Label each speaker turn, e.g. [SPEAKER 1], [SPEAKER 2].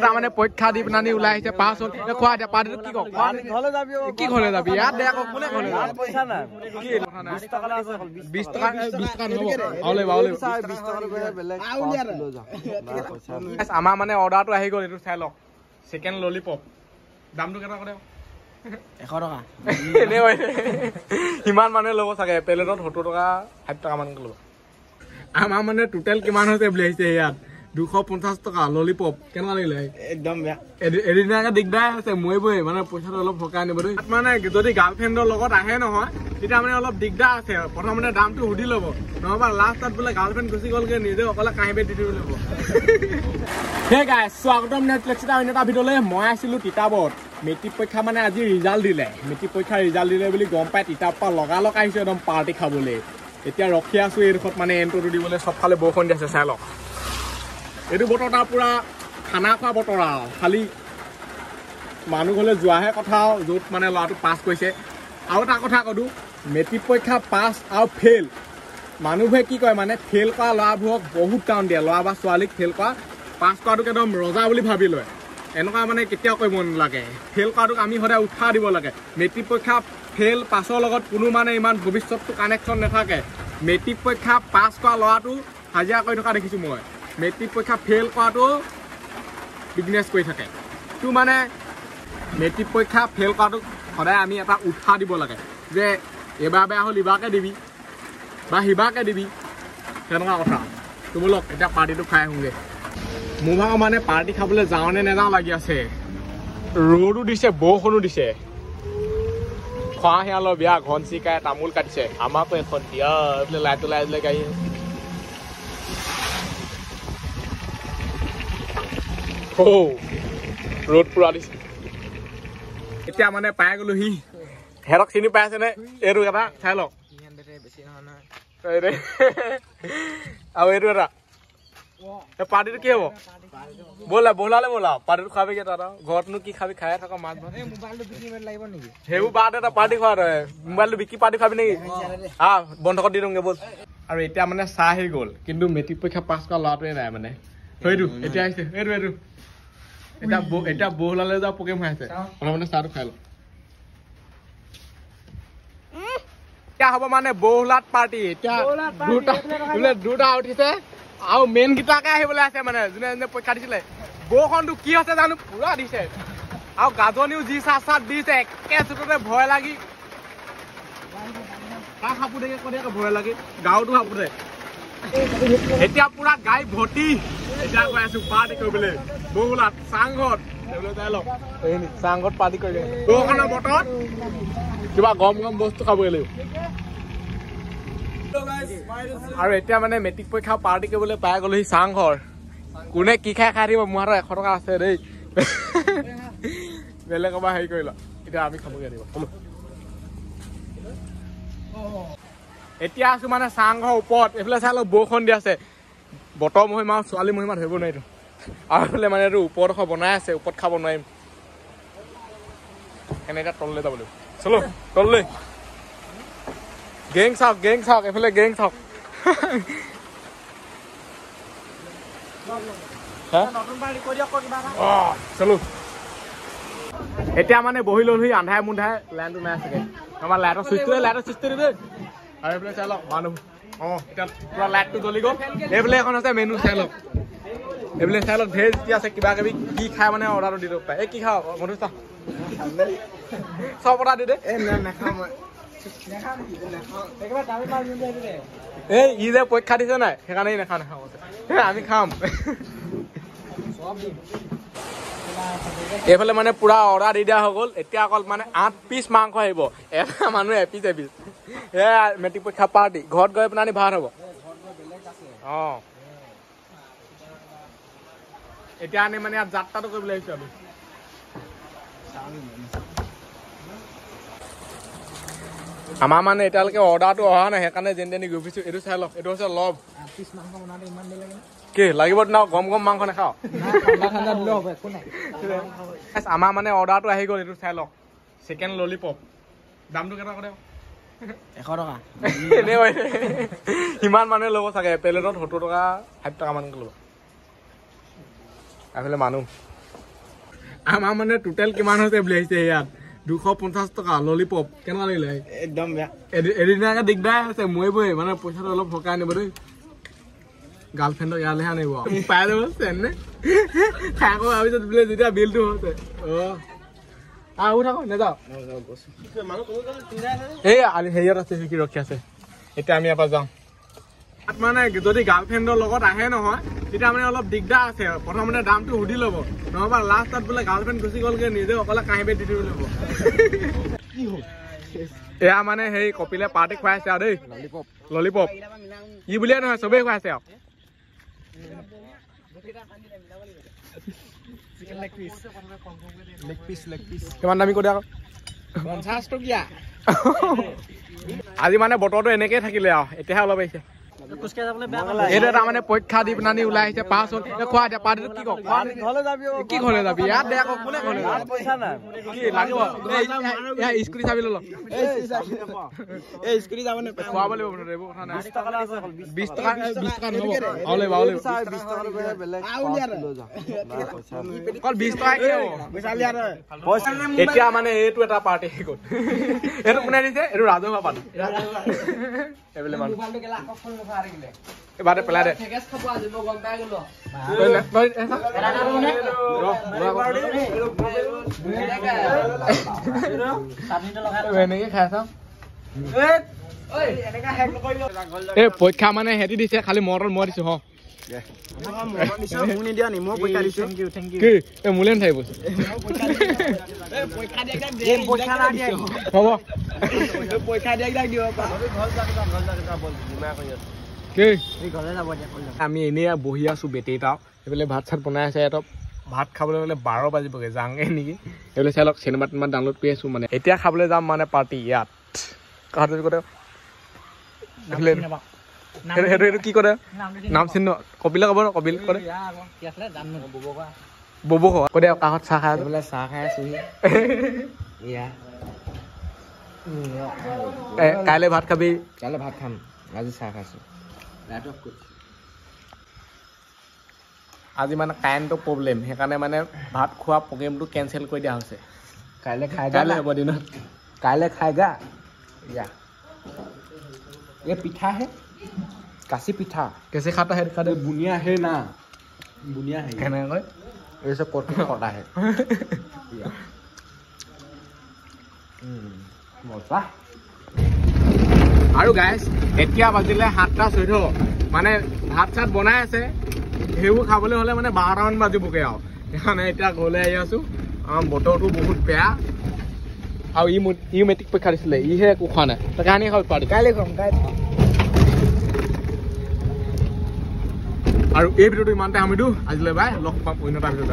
[SPEAKER 1] মানে পৰীক্ষা দি পিনানি ওলাই আহিছে পাছ হ'ল খোৱা এতিয়া পাৰ্টিটো কি কওক কি ঘৰলে যাবি ইয়াত দে আকৌ কোনে ঘৰলে যাব পইচা নাই কি 20 টকা নহ'ব আমাৰ মানে অৰ্ডাৰটো আহি গ'ল এইটো চাই লওক চিকেন ললিপপ দামটো কেইটকা কৰে 100 টকা এনে ইমান মানুহে ল'ব চাগে প্লেটত 70 টকা 60 টকা মানকে ল'ব আমাৰ মানে টোটেল কিমান হৈছে বুলি আহিছে ইয়াত 250 টকা ললিপপ কেনেকুৱা লাগিলে একদম বেয়া এদিনাকে দিগদাৰ আছে মই মানে পইচাটো অলপ ভকাই আনিব দেই মানে যদি গাৰ্লফ্ৰেণ্ডৰ লগত আহে নহয় তেতিয়া মানে অলপ দিগদাৰ আছে প্ৰথমতে দামটো সুধি ল'ব নহবা লাষ্টত বোলে গাৰ্লফ্ৰেণ্ড গুচি গ'লগে নিজে অকলে কাহিবে দি দিব লাগিব হে গাইছ স্বাগতম নেটফ্লিক্স এটা ভিডিঅ'লৈ মই আছিলো তিতাবত মেট্ৰিক পৰীক্ষা মানে আজি ৰিজাল্ট দিলে মেট্ৰিক পৰীক্ষাৰ ৰিজাল্ট দিলে বুলি গম পাই তিতাব পৰা লগালগ আহিছো একদম পাৰ্টি খাবলৈ এতিয়া ৰখি আছো এইডোখৰত মানে এণ্ট্ৰটো দিবলৈ চবফালে বৰষুণ দি আছে চাই লওক এইটো বতৰটা পুৰা খানা খোৱা বতৰ আৰু খালি মানুহ ঘৰলৈ যোৱাহে কথা য'ত মানে ল'ৰাটো পাছ কৰিছে আৰু এটা কথা কওঁ মেট্ৰিক পৰীক্ষা পাছ আৰু ফেইল মানুহবোৰে কি কয় মানে ফেইল কৰা ল'ৰাবোৰক বহুত কাম দিয়ে ল'ৰা বা ছোৱালীক ফেইল কৰা পাছ কৰাটোক একদম ৰজা বুলি ভাবি লয় এনেকুৱা মানে কেতিয়াও কৰিব নালাগে ফেইল কৰাটোক আমি সদায় উৎসাহ দিব লাগে মেট্ৰিক পৰীক্ষা ফেইল পাছৰ লগত কোনো মানে ইমান ভৱিষ্যতটো কানেকশ্যন নাথাকে মেট্ৰিক পৰীক্ষা পাছ কৰা ল'ৰাটো হাজিৰা কৰি থকা দেখিছোঁ মই মেট্ৰিক পৰীক্ষা ফেইল কৰাটো বিজনেছ কৰি থাকে তো মানে মেট্ৰিক পৰীক্ষা ফেইল কৰাটোক সদায় আমি এটা উৎসাহ দিব লাগে যে এবাৰ বেয়া হ'ল ইবাৰকে দিবি বা সিবাৰকে দিবি তেনেকুৱা কথা তো বোলক এতিয়া পাৰ্টিটো খাই আহোঁগৈ মোৰ ভাগৰ মানে পাৰ্টি খাবলৈ যাওঁনে নেযাওঁ লাগি আছে ৰ'দো দিছে বৰষুণো দিছে খোৱা শিয়ালৰ বিয়া ঘন চিকাই তামোল কাটিছে আমাকো এখন দিয়া এইফালে লাইট ওলাই গাড়ী ৰ'দ পুৰা দিছে এতিয়া মানে পাই গলো সি হেৰক চিনি পাই আছে নে এইটো এটা চাই লওক আৰু এইটো এটা পাৰ্টিটো কি হ'ব বলালে পাৰ্টিটো খাবি কি তাত ঘৰতনো কি খাবি খাই থকা মাছ সেইবোৰ বাদ এটা পাৰ্টি খোৱা তই মোবাইলটো বিকি পাৰ্টি খাবি নেকি বন্ধ কৰি দি দিওঁগে বল আৰু এতিয়া মানে চাহ আহি গ'ল কিন্তু মেট্ৰিক পৰীক্ষা পাছ কৰা ল'ৰাটোৱে নাই মানে সেইটো এতিয়া আহিছে এইটো এতিয়া বহলালে যোৱা প্ৰগ্ৰেম হৈ আছে মানে চাহটো খাই লওঁ এতিয়া হ'ব মানে বহলাত পাৰ্টি এতিয়া দুটা উঠিছে আৰু মেইন গীতাকে আহিবলৈ আছে মানে যোনে যোনে পৰীক্ষা দিছিলে বৰষুণটো কি হৈছে জানো পুৰা দিছে আৰু গাজনিও যি চাহ দিছে একে চুটতে ভয় লাগি তাক সাপোতে ভয় লাগি গাঁৱতো সাপোতে এতিয়া পুৰা গাই ভৰ্তি এতিয়া গৈ আছো পাৰ্টি কৰিবলৈ বহলাত চাংঘত চাই লওক চাংঘত পাৰ্টি কৰি বৰষুণৰ বতৰত কিবা গৰম বস্তু খাবগৈ লাগিব আৰু এতিয়া মানে মেট্ৰিক পৰীক্ষা পাৰ্টি কৰিবলৈ পাই গ'লোহি চাংঘৰ কোনে কি খাই দিব মোৰ হাতত 100 টকা আছে দেই বেলেগৰ পৰা হেৰি কৰি ল এতিয়া আমি খাবগৈ দিব এতিয়া আছো মানে চাংঘৰ ওপৰত এইফালে চাই লওক বৰষুণ দি আছে বতৰ মহিমা ছোৱালী মহিমা ধৰিব নোৱাৰিতো আৰু এইফালে মানে এইটো ওপৰডোখৰ বনাই আছে ওপৰত খাব নোৱাৰিম এনে এতিয়া তললৈ যাব লাগিব চলো তললৈ গেং চাওক এইফালে গেং চাওক চলো এতিয়া মানে বহি ললোহি আন্ধাৰে মুন্ধাৰে লাইনটো নাই চাগে আমাৰ লাইটৰ চুইচটো দিবি আৰু এইফালে চাই লওক মানুহ এতিয়া পুৰা লাইটটো জ্বলি গ'ল এইফালে এখন আছে মেনু চাই লওক এইফালে চাই লওক ভেজ কি আছে কিবা কিবি কি খাই মানে অৰ্ডাৰটো দি দিব পাৰে এই কি খাওঁ মধু চা চব অৰ্ডাৰ দি দে এই ই যে পৰীক্ষা দিছে নাই সেইকাৰণে নাখাওঁ আমি খাম এইফালে মানে পুৰা অৰ্ডাৰ দি দিয়া হৈ গ'ল এতিয়া অকল মানে 8 পিচ মাংস আহিব এটা মানুহে এপিচ এয়া মেট্ৰিক পৰীক্ষা পাৰ্টি ঘৰত গৈ পেলাই ভাত হ'ব এতিয়া আনি মানে ইয়াত যাত্ৰাটো কৰিবলৈ আহিছো আমি আমাৰ মানে এতিয়ালৈকে অৰ্ডাৰটো অহা নাই সেইকাৰণে যেন তেনি গৈ এইটো চাই লওক এইটো হৈছে লভ কি লাগিব না গম মাংস নাখাওঁ আমাৰ মানে অৰ্ডাৰটো আহি গ'ল এইটো চাই লওক চিকেন ললিপপ দামটো কেইটকা কৰে 100 টকা এনে ইমান মানুহে ল'ব চাগে প্লেটত 70 টকা 60 টকা মানকে ল'ব এইফালে মানুহ আমাৰ মানে টোটেল কিমান হৈছে বুলি আহিছে ইয়াত 250 টকা ললিপপ কেনেকুৱা লাগিলে
[SPEAKER 2] একদম বেয়া
[SPEAKER 1] এদিনাকে দিগদাৰ আছে মৰিবই মানে পইচাটো অলপ ভকাই আনিব দেই গাৰ্লফ্ৰেণ্ডক ইয়ালৈহে আনিব পাই যাব চেনে খাই আকৌ ভাবিছত বোলে যেতিয়া বিলটো হৈছে আহো থাকো নেযাওঁ এই হেৰিয়াত আছে কি ৰখি আছে এতিয়া আমি ইয়াৰ পৰা যাওঁ মানে যদি গাৰ্লফ্ৰেণ্ডৰ লগত আহে নহয় তেতিয়া মানে অলপ দিগদাৰ আছে প্ৰথমতে দামটো সুধি ল'ব নহবা লাষ্টত বোলে গাৰ্লফ্ৰেণ্ড গুচি গ'লগে নিজে অকলে কাঁহিবে দি দিব লাগিব এয়া মানে হেৰি কপিলে পাৰ্টি খুৱাইছে আৰু দেই ললিপপ ই বুলিয়ে নহয় চবেই খুৱাইছে আৰু কিমান দামী কৰি আকৌ
[SPEAKER 2] 50 টকীয়া
[SPEAKER 1] আজি মানে বতৰটো এনেকেই থাকিলে আৰু এতিয়াহে অলপ আহিছে এইটো এটা মানে পৰীক্ষা দি পিনে ওলাই আহিছে পাছ হ'ল খোৱা এতিয়া পাৰ্টিটো কি কওক কি ঘৰলৈ যাবি ইয়াত দে আকৌ কোনে ঘৰলৈ কি লাগিব স্কুটি চাবি ললো খুৱাব লাগিব এইবোৰ কথা নাই 20 টকা নহ'ব আৰু লাগিব অকল 20 টকা এতিয়া মানে এইটো এটা পাৰ্টি গ'ল এইটো কোনে দিছে এইটো ৰাজহুৱা পাৰ্টি এইবিলাক মানুহ এবাৰে পেলাই দে এনেকে খাই চাওঁ এই পৰীক্ষা মানে সিহঁতি দিছে খালি মটৰ মই দিছো মোলে নাথাকিব হ'ব আমি এনেই বহি আছো বেটেইটাও সেইফালে ভাত চাত বনাই আছে ইয়াত ভাত খাবলৈ গ'লে 12 বাজিবগৈ যাওঁগে নেকি সেইফালে চাই লওক চিনেমা টিনেমা ডাউনলোড কৰি আছো মানে এতিয়া খাবলৈ যাম মানে পাৰ্টি ইয়াত সেইটো কি কৰে নাম চিহ্ন কপিলে ক'ব ন কপিল কৰে ববৌ কৈ দে কাষত চাহ খাই বোলে চাহ খাই আছো কাইলৈ ভাত খাবি কাইলৈ ভাত খাম আজি চাহ খাইছো আজি মানে কাৰেণ্টৰ প্ৰব্লেম সেইকাৰণে মানে ভাত খোৱা প্ৰগ্ৰেমটো কেঞ্চেল কৰি দিয়া হৈছে কাইলৈ হ'ব দিনত কাইলৈ খাইগা ये पिठा है काशी पिठा कैसे खाता है बुनिया है ना बुनिया है कहना है ये सब कोट में खाता है मजा আৰু গাইস এতিয়া বাজিলে 7:14 মানে ভাত চাত বনাই আছে হেও খাবলৈ হলে মানে 12 মান বাজিবগে আৰু এখানে এতিয়া ঘৰলৈ আহি আছো বতৰটো বহুত বেয়া আৰু ই মেট্ৰিক পৰীক্ষা দিছিলে ইহে একো খোৱা নাই তাকে আনি খাব পাৰি কাইলৈ খাম আৰু এই ভিডিঅ'টো ইমানতে সামৰিলো আজিলৈ বাই লগ পাম অন্য এটা ভিডিঅ'ত